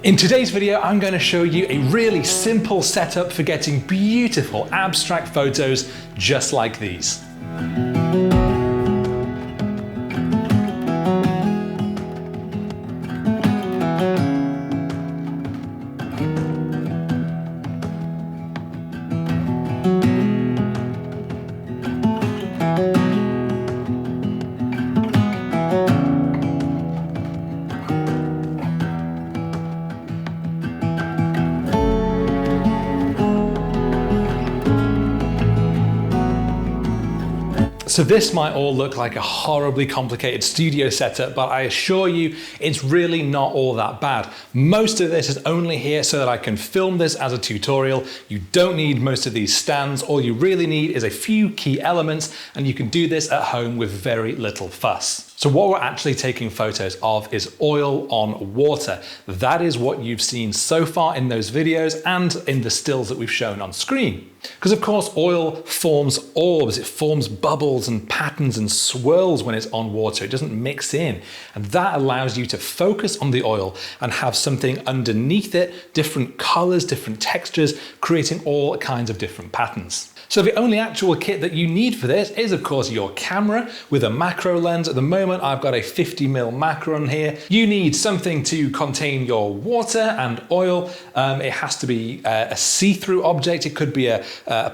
In today's video, I'm going to show you a really simple setup for getting beautiful abstract photos just like these. So this might all look like a horribly complicated studio setup, but I assure you it's really not all that bad. Most of this is only here so that I can film this as a tutorial. You don't need most of these stands. All you really need is a few key elements, and you can do this at home with very little fuss. So what we're actually taking photos of is oil on water. That is what you've seen so far in those videos and in the stills that we've shown on screen. Because of course oil forms orbs, it forms bubbles and patterns and swirls when it's on water. It doesn't mix in. And that allows you to focus on the oil and have something underneath it, different colors, different textures, creating all kinds of different patterns. So the only actual kit that you need for this is of course your camera with a macro lens. At the moment I've got a 50mm macro on here. You need something to contain your water and oil. It has to be a see-through object. It could be a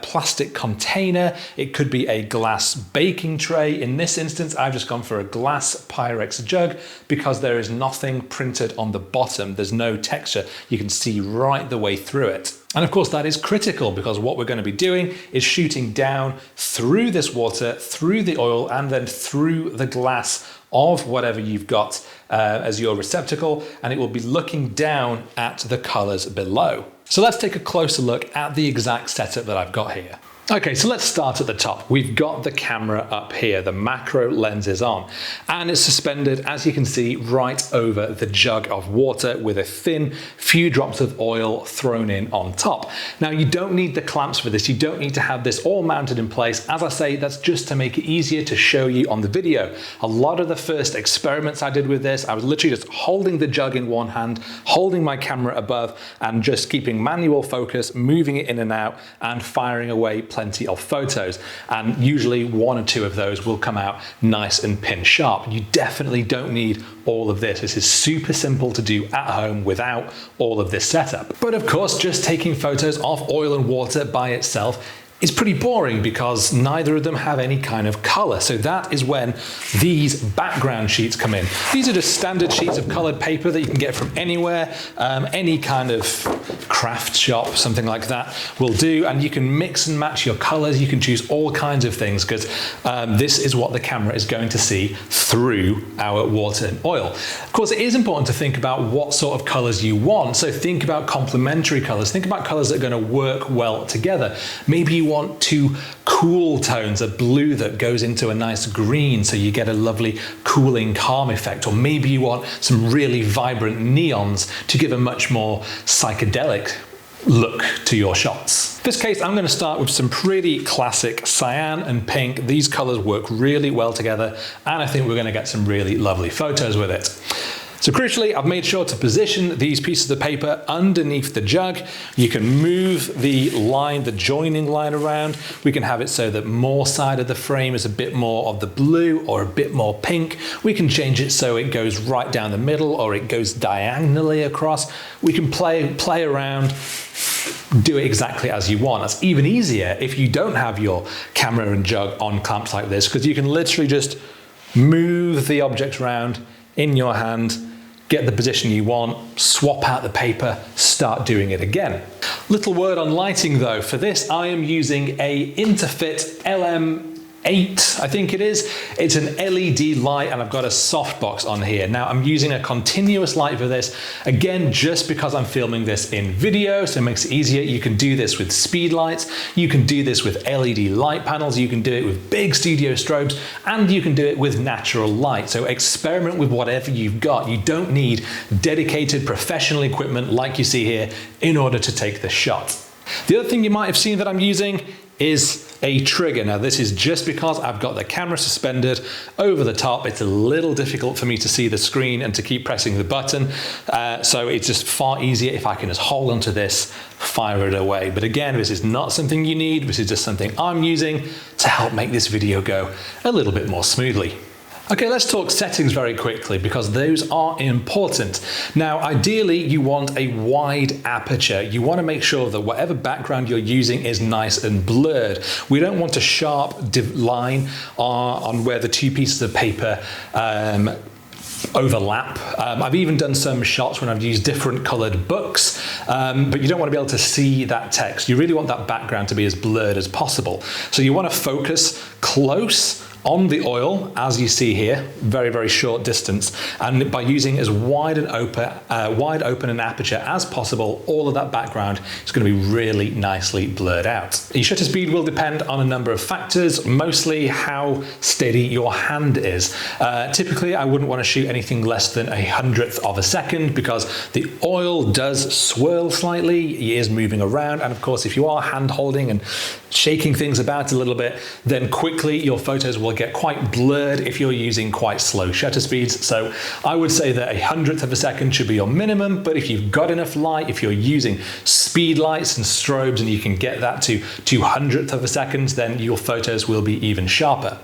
plastic container. It could be a glass baking tray. In this instance I've just gone for a glass Pyrex jug because there is nothing printed on the bottom. There's no texture. You can see right the way through it. And of course that is critical because what we're going to be doing is shooting down through this water, through the oil, and then through the glass of whatever you've got as your receptacle, and it will be looking down at the colors below. So let's take a closer look at the exact setup that I've got here. Okay, so let's start at the top. We've got the camera up here, the macro lens is on, and it's suspended, as you can see, right over the jug of water with a thin few drops of oil thrown in on top. Now, you don't need the clamps for this. You don't need to have this all mounted in place. As I say, that's just to make it easier to show you on the video. A lot of the first experiments I did with this, I was literally just holding the jug in one hand, holding my camera above, and just keeping manual focus, moving it in and out, and firing away plenty of photos, and usually one or two of those will come out nice and pin sharp. You definitely don't need all of this. This is super simple to do at home without all of this setup. But of course, just taking photos of oil and water by itself is pretty boring because neither of them have any kind of color. So that is when these background sheets come in. These are just standard sheets of colored paper that you can get from anywhere. Any kind of craft shop, something like that will do. And you can mix and match your colors. You can choose all kinds of things because this is what the camera is going to see through our water and oil. Of course, it is important to think about what sort of colors you want. So think about complementary colors. Think about colors that are going to work well together. Maybe you want two cool tones, a blue that goes into a nice green so you get a lovely cooling calm effect, or maybe you want some really vibrant neons to give a much more psychedelic look to your shots. In this case, I'm going to start with some pretty classic cyan and pink. These colors work really well together, and I think we're going to get some really lovely photos with it. So crucially, I've made sure to position these pieces of paper underneath the jug. You can move the line, the joining line around. We can have it so that more side of the frame is a bit more of the blue or a bit more pink. We can change it so it goes right down the middle or it goes diagonally across. We can play around, do it exactly as you want. That's even easier if you don't have your camera and jug on clamps like this, because you can literally just move the object around in your hand, get the position you want, swap out the paper, start doing it again. Little word on lighting though. For this, I am using a Interfit LM8, I think it is. It's an LED light, and I've got a softbox on here. Now I'm using a continuous light for this, again, just because I'm filming this in video, so it makes it easier. You can do this with speed lights, you can do this with LED light panels, you can do it with big studio strobes, and you can do it with natural light. So experiment with whatever you've got. You don't need dedicated professional equipment like you see here in order to take the shot. The other thing you might have seen that I'm using is a trigger. Now this is just because I've got the camera suspended over the top. It's a little difficult for me to see the screen and to keep pressing the button. So it's just far easier if I can just hold onto this, fire it away. But again, this is not something you need. This is just something I'm using to help make this video go a little bit more smoothly. Okay, let's talk settings very quickly because those are important. Now, ideally, you want a wide aperture. You want to make sure that whatever background you're using is nice and blurred. We don't want a sharp line on where the two pieces of paper overlap. I've even done some shots when I've used different colored books, but you don't want to be able to see that text. You really want that background to be as blurred as possible. So you want to focus close on the oil, as you see here, very, very short distance, and by using as wide open an aperture as possible, all of that background is going to be really nicely blurred out. Your shutter speed will depend on a number of factors, mostly how steady your hand is. Typically, I wouldn't want to shoot anything less than 1/100th of a second because the oil does swirl slightly, it is moving around, and of course, if you are hand holding and shaking things about a little bit, then quickly your photos will get quite blurred if you're using quite slow shutter speeds. So I would say that 1/100th of a second should be your minimum, but if you've got enough light, if you're using speed lights and strobes and you can get that to 200th of a second, then your photos will be even sharper.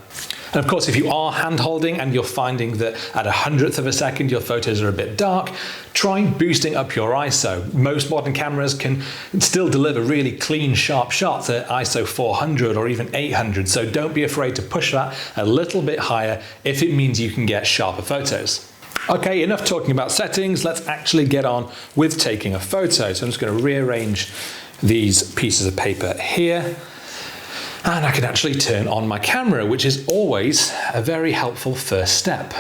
And of course, if you are hand holding and you're finding that at 1/100th of a second your photos are a bit dark, try boosting up your ISO. Most modern cameras can still deliver really clean, sharp shots at ISO 400 or even 800, so don't be afraid to push that a little bit higher if it means you can get sharper photos. Okay, enough talking about settings, let's actually get on with taking a photo. So I'm just going to rearrange these pieces of paper here. And I can actually turn on my camera, which is always a very helpful first step.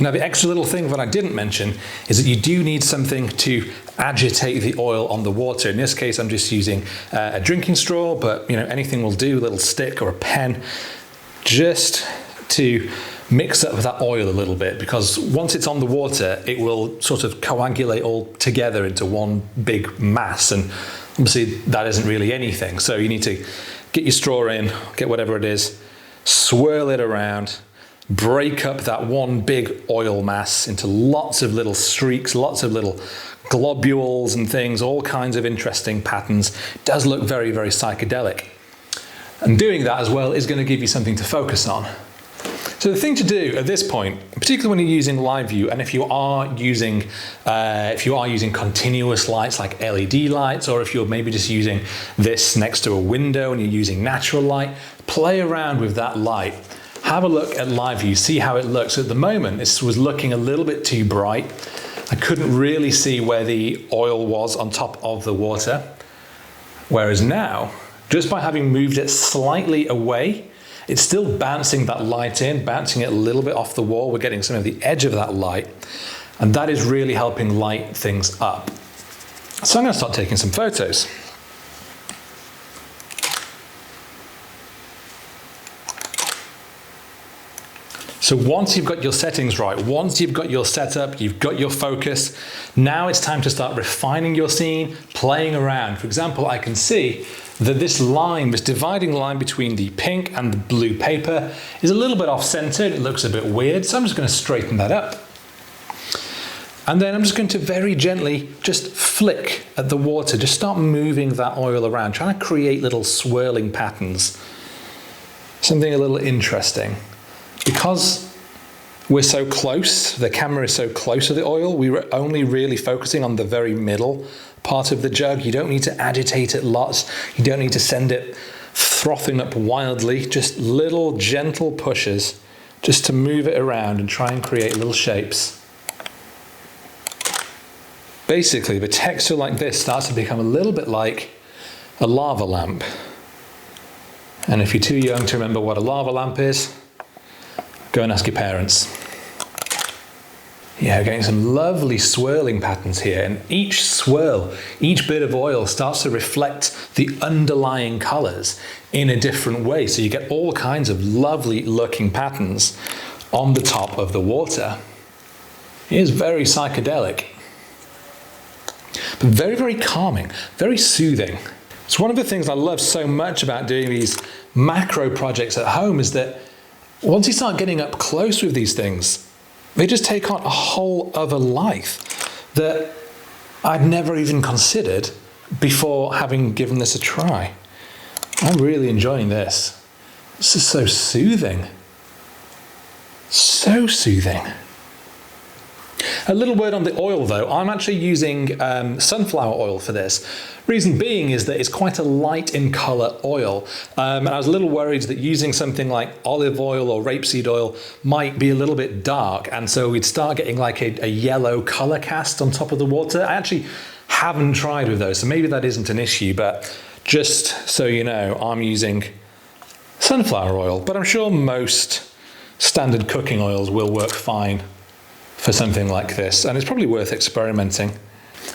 Now, the extra little thing that I didn't mention is that you do need something to agitate the oil on the water. In this case, I'm just using a drinking straw, but anything will do, a little stick or a pen, just to mix up that oil a little bit, because once it's on the water, it will sort of coagulate all together into one big mass, and obviously that isn't really anything. So you need to get your straw in, get whatever it is, swirl it around, break up that one big oil mass into lots of little streaks, lots of little globules and things, all kinds of interesting patterns. It does look very, very psychedelic. And doing that as well is going to give you something to focus on. So the thing to do at this point, particularly when you're using live view, and if you are using continuous lights like LED lights, or if you're maybe just using this next to a window and you're using natural light, play around with that light. Have a look at live view, see how it looks. At the moment, this was looking a little bit too bright. I couldn't really see where the oil was on top of the water. Whereas now, just by having moved it slightly away, it's still bouncing that light in, bouncing it a little bit off the wall. We're getting some of the edge of that light, and that is really helping light things up. So I'm going to start taking some photos. So once you've got your settings right, once you've got your setup, you've got your focus, now it's time to start refining your scene, playing around. For example, I can see that this line, this dividing line between the pink and the blue paper is a little bit off-centered. It looks a bit weird, so I'm just going to straighten that up. And then I'm just going to very gently just flick at the water, just start moving that oil around, trying to create little swirling patterns. Something a little interesting. Because we're so close, the camera is so close to the oil, we were only really focusing on the very middle part of the jug. You don't need to agitate it lots. You don't need to send it frothing up wildly. Just little gentle pushes just to move it around and try and create little shapes. Basically, the texture like this starts to become a little bit like a lava lamp. And if you're too young to remember what a lava lamp is, go and ask your parents. Yeah, we're getting some lovely swirling patterns here, and each swirl, each bit of oil starts to reflect the underlying colors in a different way. So you get all kinds of lovely looking patterns on the top of the water. It is very psychedelic, but very, very calming, very soothing. So one of the things I love so much about doing these macro projects at home is that once you start getting up close with these things, they just take on a whole other life that I'd never even considered before having given this a try. I'm really enjoying this. This is so soothing. So soothing. A little word on the oil though. I'm actually using sunflower oil for this. Reason being is that it's quite a light in color oil. And I was a little worried that using something like olive oil or rapeseed oil might be a little bit dark. And so we'd start getting like a yellow color cast on top of the water. I actually haven't tried with those, so maybe that isn't an issue, but just so you know, I'm using sunflower oil, but I'm sure most standard cooking oils will work fine for something like this, and it's probably worth experimenting.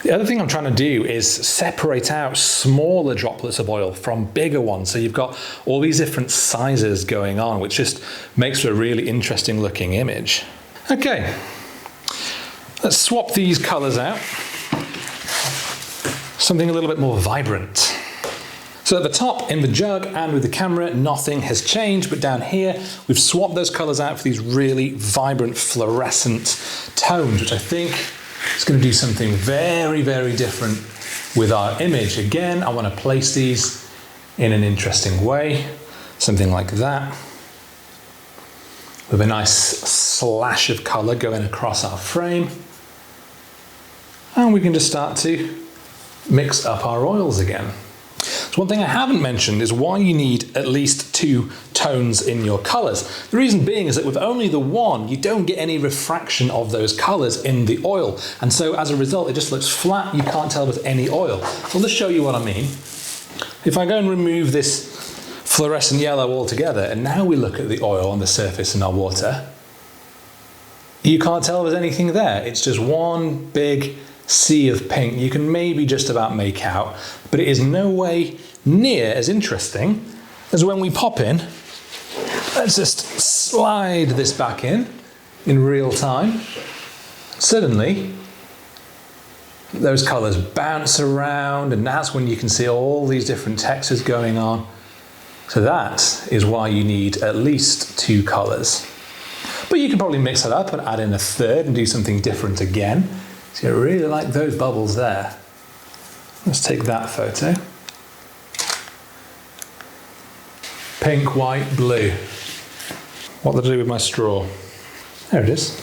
The other thing I'm trying to do is separate out smaller droplets of oil from bigger ones, so you've got all these different sizes going on, which just makes for a really interesting looking image. Okay, let's swap these colors out. Something a little bit more vibrant. So at the top in the jug and with the camera, nothing has changed, but down here, we've swapped those colors out for these really vibrant fluorescent tones, which I think is going to do something very, very different with our image. Again, I want to place these in an interesting way, something like that, with a nice slash of color going across our frame. And we can just start to mix up our oils again. So one thing I haven't mentioned is why you need at least 2 tones in your colors. The reason being is that with only the one, you don't get any refraction of those colors in the oil. And so as a result, it just looks flat. You can't tell with any oil. So I'll just show you what I mean. If I go and remove this fluorescent yellow altogether, and now we look at the oil on the surface in our water, you can't tell there's anything there. It's just one big sea of pink you can maybe just about make out, but it is no way near as interesting as when we pop in. Let's just slide this back in real time. Suddenly, those colors bounce around, and that's when you can see all these different textures going on. So that is why you need at least 2 colors. But you can probably mix it up and add in a third and do something different again. So I really like those bubbles there. Let's take that photo. Pink, white, blue. What did I do with my straw? There it is.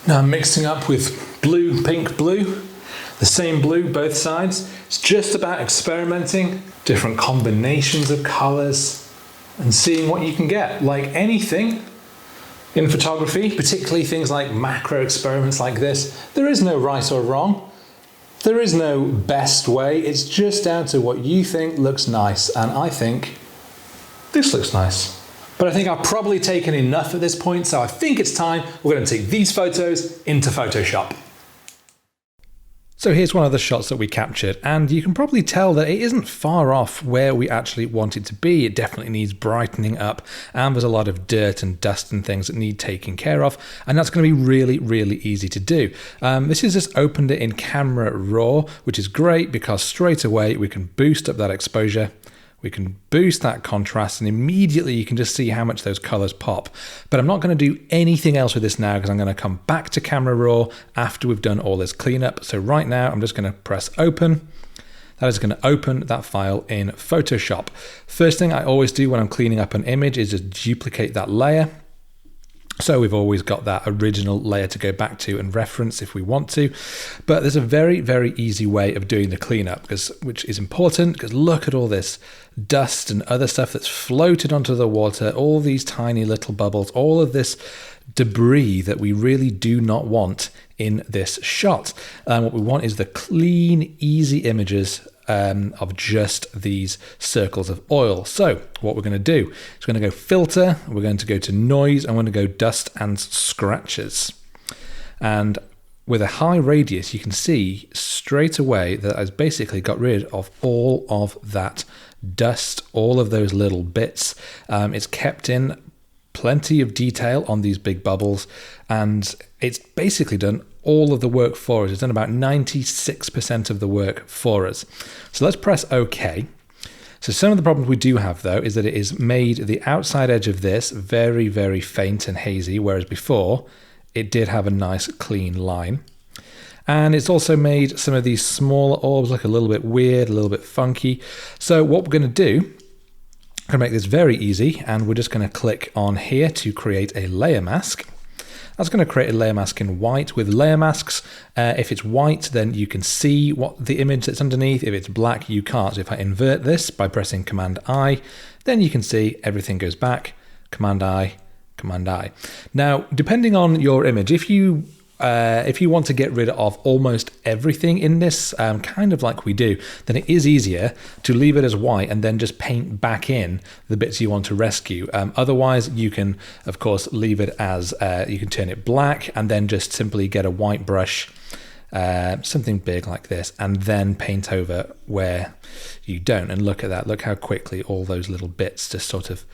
Now I'm mixing up with blue, pink, blue. The same blue, both sides. It's just about experimenting, different combinations of colors, and seeing what you can get. Like anything in photography, particularly things like macro experiments like this, there is no right or wrong. There is no best way. It's just down to what you think looks nice. And I think this looks nice. But I think I've probably taken enough at this point, so I think it's time we're going to take these photos into Photoshop. So here's one of the shots that we captured, and you can probably tell that it isn't far off where we actually want it to be. It definitely needs brightening up, and there's a lot of dirt and dust and things that need taking care of, and that's going to be really, really easy to do. This is just opened it in Camera Raw, which is great because straight away we can boost up that exposure. We can boost that contrast, and immediately you can just see how much those colors pop. But I'm not going to do anything else with this now because I'm going to come back to Camera Raw after we've done all this cleanup. So right now I'm just going to press open. That is going to open that file in Photoshop. First thing I always do when I'm cleaning up an image is just duplicate that layer. So we've always got that original layer to go back to and reference if we want to. But there's a very, very easy way of doing the cleanup, which is important, because look at all this dust and other stuff that's floated onto the water, all these tiny little bubbles, all of this debris that we really do not want in this shot. What we want is the clean, easy images of just these circles of oil. So what we're going to do is we're going to go filter, we're going to go to noise, and we're going to go dust and scratches. And with a high radius, you can see straight away that I've basically got rid of all of that dust, all of those little bits. It's kept in plenty of detail on these big bubbles, and it's basically done all of the work for us. It's done about 96% of the work for us. So let's press OK. So some of the problems we do have, though, is that it is made the outside edge of this very, very faint and hazy, whereas before it did have a nice clean line. And it's also made some of these smaller orbs look a little bit weird, a little bit funky. So what we're going to do, I'm going to make this very easy, and we're just going to click on here to create a layer mask. That's going to create a layer mask in white. With layer masks, if it's white, then you can see what the image that's underneath. If it's black, you can't. So if I invert this by pressing Command I, then you can see everything goes back. Command I, Command I. Now, depending on your image, if you want to get rid of almost everything in this, kind of like we do, then it is easier to leave it as white and then just paint back in the bits you want to rescue. Otherwise, you can, of course, leave it as, you can turn it black and then just simply get a white brush, something big like this, and then paint over where you don't. And look at that. Look how quickly all those little bits just sort of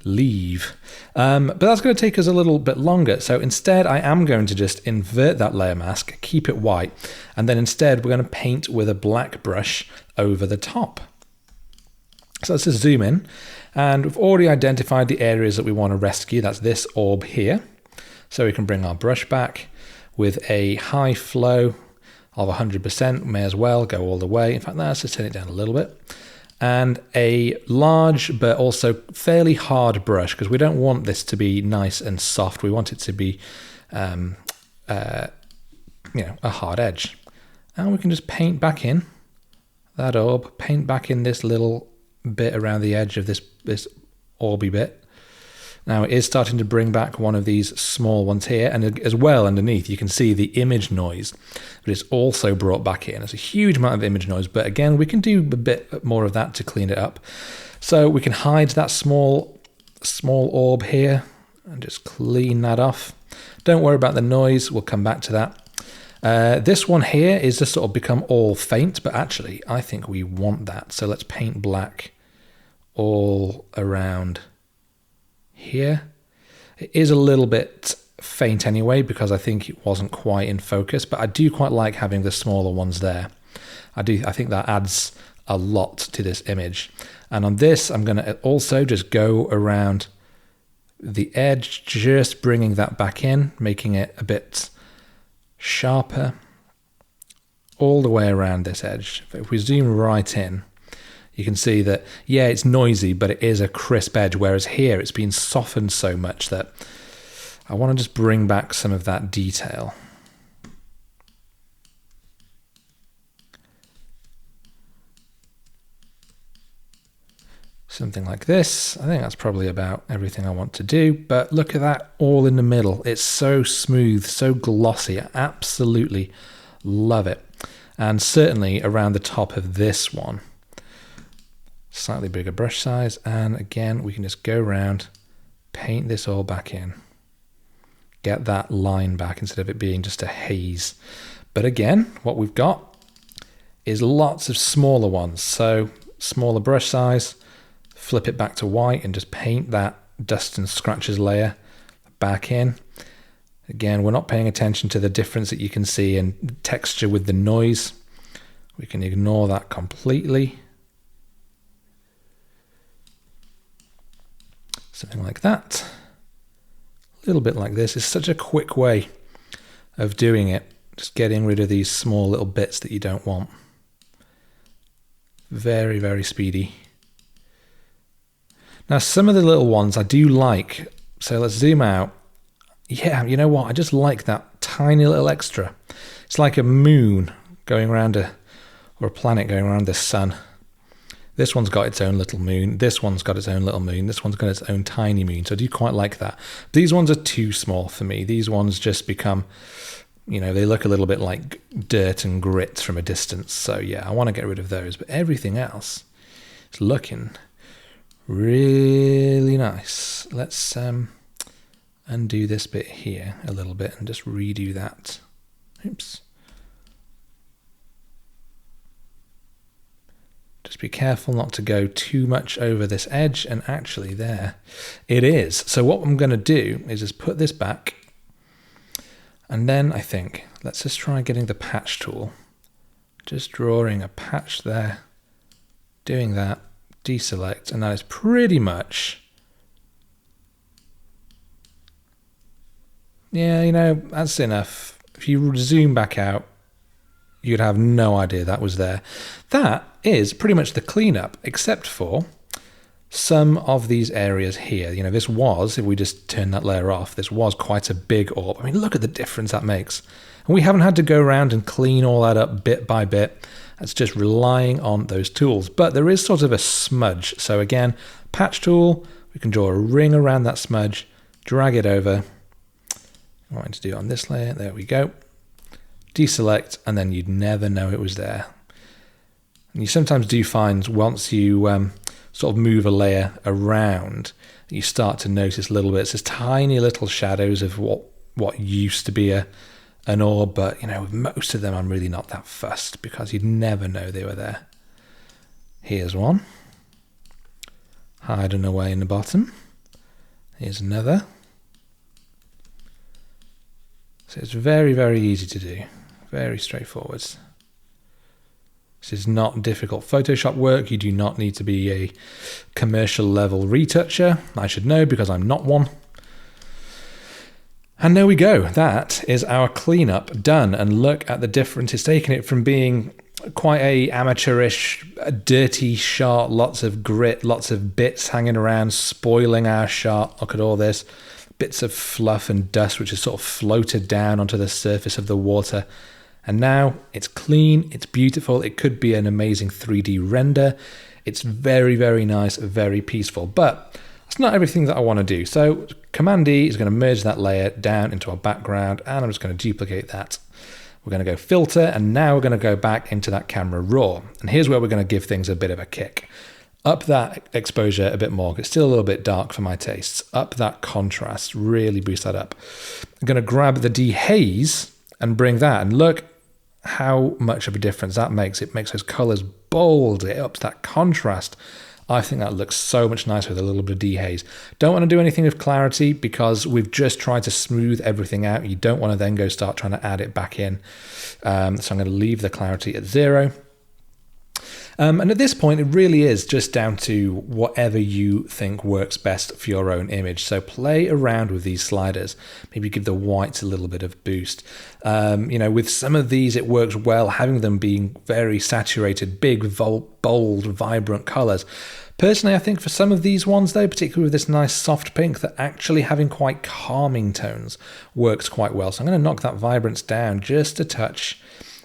leave. But that's going to take us a little bit longer. So instead, I am going to just invert that layer mask, keep it white, and then instead we're going to paint with a black brush over the top. So let's just zoom in, and we've already identified the areas that we want to rescue. That's this orb here. So we can bring our brush back with a high flow of 100%. May as well go all the way. In fact, let's just turn it down a little bit. And a large but also fairly hard brush, because we don't want this to be nice and soft. We want it to be, a hard edge. And we can just paint back in that orb, paint back in this little bit around the edge of this orby bit. Now it is starting to bring back one of these small ones here, and as well underneath you can see the image noise, but it's also brought back in. There's a huge amount of image noise, but again we can do a bit more of that to clean it up. So we can hide that small orb here and just clean that off. Don't worry about the noise, we'll come back to that. This one here is just sort of become all faint, but actually I think we want that. So let's paint black all around here. It is a little bit faint anyway because I think it wasn't quite in focus, but I do quite like having the smaller ones there. I think that adds a lot to this image. And on this, I'm going to also just go around the edge, just bringing that back in, making it a bit sharper all the way around this edge. If we zoom right in, you can see that, yeah, it's noisy, but it is a crisp edge, whereas here it's been softened so much that I want to just bring back some of that detail. Something like this. I think that's probably about everything I want to do, but look at that all in the middle. It's so smooth, so glossy. I absolutely love it. And certainly around the top of this one. Slightly bigger brush size, and again we can just go around, paint this all back in, get that line back instead of it being just a haze. But again, what we've got is lots of smaller ones, so smaller brush size, flip it back to white and just paint that dust and scratches layer back in. Again, we're not paying attention to the difference that you can see in texture with the noise. We can ignore that completely. Something like that. A little bit like this. It's such a quick way of doing it. Just getting rid of these small little bits that you don't want. Very, very speedy. Now, some of the little ones I do like. So let's zoom out. Yeah, you know what? I just like that tiny little extra. It's like a moon going around or a planet going around the sun. This one's got its own little moon. This one's got its own little moon. This one's got its own tiny moon. So I do quite like that. These ones are too small for me. These ones just become, they look a little bit like dirt and grit from a distance. So yeah, I want to get rid of those. But everything else is looking really nice. Let's undo this bit here a little bit and just redo that. Oops. Just be careful not to go too much over this edge, and actually there it is. So what I'm going to do is just put this back, And then I think, let's just try getting the patch tool. Just drawing a patch there, doing that, deselect, and that is pretty much, yeah, you know, that's enough. If you zoom back out, you'd have no idea that was there. That is pretty much the cleanup, except for some of these areas here. You know, this was, if we just turn that layer off, this was quite a big orb. I mean, look at the difference that makes. And we haven't had to go around and clean all that up bit by bit. That's just relying on those tools. But there is sort of a smudge. So again, patch tool, we can draw a ring around that smudge, drag it over. I'm going to do it on this layer. There we go. Deselect, and then you'd never know it was there. And you sometimes do find once you sort of move a layer around, you start to notice little bits, there's tiny little shadows of what used to be an orb, but you know, with most of them I'm really not that fussed because you'd never know they were there. Here's one, hiding away in the bottom. Here's another. So it's very, very easy to do. Very straightforward. This is not difficult Photoshop work. You do not need to be a commercial level retoucher. I should know because I'm not one. And there we go. That is our cleanup done. And look at the difference it's taken it from being quite a amateurish, dirty shot, lots of grit, lots of bits hanging around, spoiling our shot. Look at all this. Bits of fluff and dust which has sort of floated down onto the surface of the water. And now it's clean, it's beautiful, it could be an amazing 3D render. It's very, very nice, very peaceful, but that's not everything that I want to do. So Command D is going to merge that layer down into our background, and I'm just going to duplicate that. We're going to go filter, and now we're going to go back into that camera raw. And here's where we're going to give things a bit of a kick. Up that exposure a bit more, it's still a little bit dark for my tastes. Up that contrast, really boost that up. I'm going to grab the dehaze and bring that, and look how much of a difference that makes. It makes those colors bold, it ups that contrast. I think that looks so much nicer with a little bit of dehaze. Don't want to do anything with clarity because we've just tried to smooth everything out. You don't want to then go start trying to add it back in. So I'm going to leave the clarity at 0. And at this point, it really is just down to whatever you think works best for your own image. So play around with these sliders. Maybe give the whites a little bit of boost. You know, with some of these, it works well, having them being very saturated, big, bold, vibrant colors. Personally, I think for some of these ones, though, particularly with this nice soft pink, that actually having quite calming tones works quite well. So I'm going to knock that vibrance down just a touch.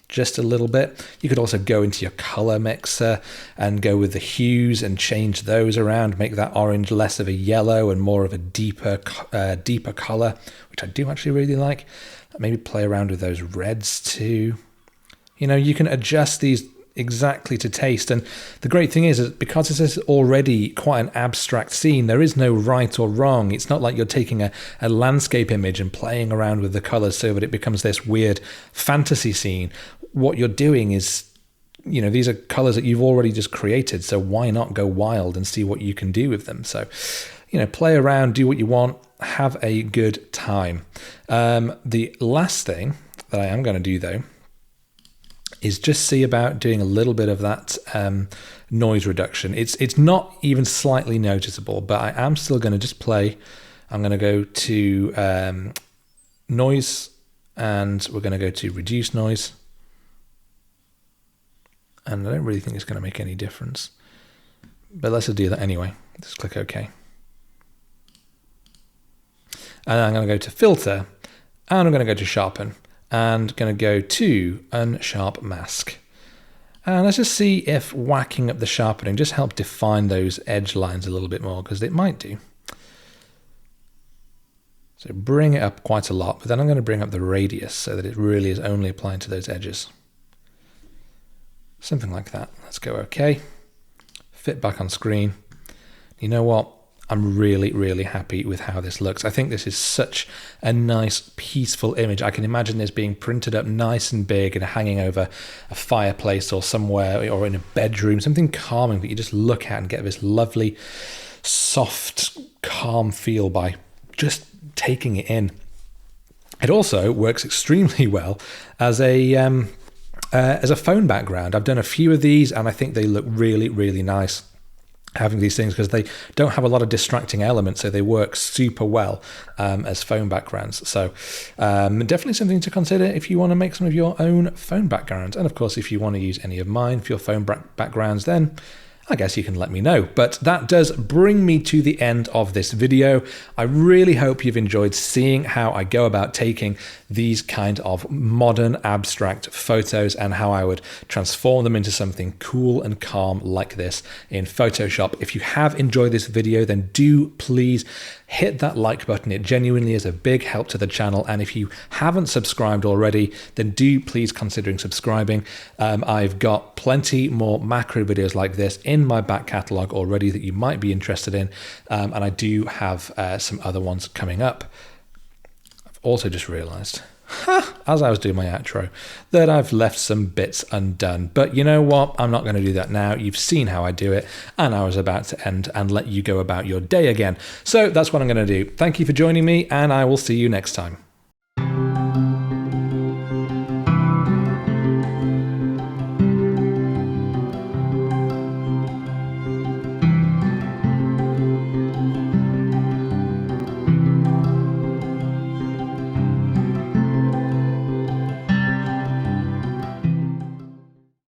Just a little bit. You could also go into your color mixer and go with the hues and change those around, make that orange less of a yellow and more of a deeper color, which I do actually really like. Maybe play around with those reds too. You know, you can adjust these exactly to taste. And the great thing is that because this is already quite an abstract scene, there is no right or wrong. It's not like you're taking a landscape image and playing around with the colors so that it becomes this weird fantasy scene. What you're doing is, you know, these are colors that you've already just created, so why not go wild and see what you can do with them? So, you know, play around, do what you want, have a good time. The last thing that I am going to do, though, is just see about doing a little bit of that noise reduction. It's not even slightly noticeable, but I am still going to just play. I'm going to go to noise, and we're going to go to reduce noise. And I don't really think it's going to make any difference. But let's just do that anyway. Just click OK. And I'm going to go to filter, and I'm going to go to sharpen, and going to go to unsharp mask. And let's just see if whacking up the sharpening just helps define those edge lines a little bit more, because it might do. So bring it up quite a lot, but then I'm going to bring up the radius so that it really is only applying to those edges. Something like that. Let's go OK. Fit back on screen. You know what? I'm really, really happy with how this looks. I think this is such a nice, peaceful image. I can imagine this being printed up nice and big and hanging over a fireplace or somewhere, or in a bedroom, something calming that you just look at and get this lovely, soft, calm feel by just taking it in. It also works extremely well as a phone background. I've done a few of these and I think they look really, really nice having these things because they don't have a lot of distracting elements, so they work super well as phone backgrounds. So definitely something to consider if you want to make some of your own phone backgrounds. And of course, if you want to use any of mine for your phone backgrounds, then I guess you can let me know. But that does bring me to the end of this video. I really hope you've enjoyed seeing how I go about taking these kind of modern abstract photos and how I would transform them into something cool and calm like this in Photoshop. If you have enjoyed this video, then do please hit that like button. It genuinely is a big help to the channel. And if you haven't subscribed already, then do please consider subscribing. I've got plenty more macro videos like this in my back catalog already that you might be interested in. And I do have some other ones coming up. I've also just realized, as I was doing my outro, that I've left some bits undone. But you know what? I'm not going to do that now. You've seen how I do it, and I was about to end and let you go about your day again. So that's what I'm going to do. Thank you for joining me, and I will see you next time.